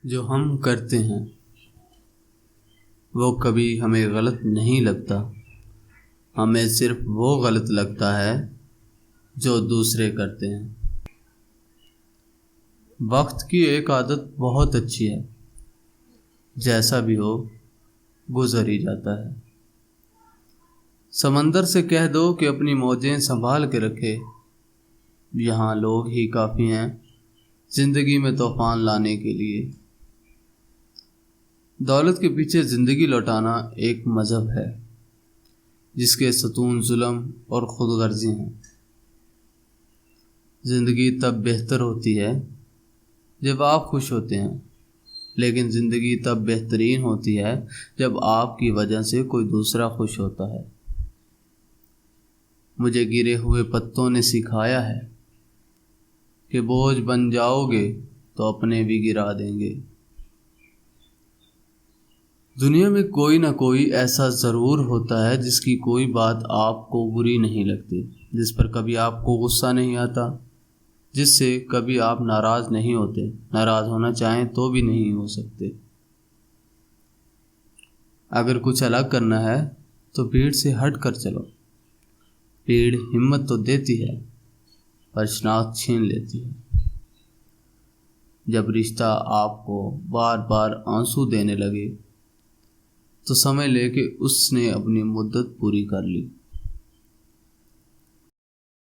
جو ہم کرتے ہیں وہ کبھی ہمیں غلط نہیں لگتا، ہمیں صرف وہ غلط لگتا ہے جو دوسرے کرتے ہیں۔ وقت کی ایک عادت بہت اچھی ہے، جیسا بھی ہو گزر ہی جاتا ہے۔ سمندر سے کہہ دو کہ اپنی موجیں سنبھال کے رکھے، یہاں لوگ ہی کافی ہیں زندگی میں طوفان لانے کے لیے۔ دولت کے پیچھے زندگی لوٹانا ایک مذہب ہے جس کے ستون ظلم اور خود غرضی ہیں۔ زندگی تب بہتر ہوتی ہے جب آپ خوش ہوتے ہیں، لیکن زندگی تب بہترین ہوتی ہے جب آپ کی وجہ سے کوئی دوسرا خوش ہوتا ہے۔ مجھے گرے ہوئے پتوں نے سکھایا ہے کہ بوجھ بن جاؤ گے تو اپنے بھی گرا دیں گے۔ دنیا میں کوئی نہ کوئی ایسا ضرور ہوتا ہے جس کی کوئی بات آپ کو بری نہیں لگتی، جس پر کبھی آپ کو غصہ نہیں آتا، جس سے کبھی آپ ناراض نہیں ہوتے، ناراض ہونا چاہیں تو بھی نہیں ہو سکتے۔ اگر کچھ الگ کرنا ہے تو بھیڑ سے ہٹ کر چلو۔ بھیڑ ہمت تو دیتی ہے پر شناخت چھین لیتی ہے۔ جب رشتہ آپ کو بار بار آنسو دینے لگے تو سمجھ لے کہ اس نے اپنی مدت پوری کر لی۔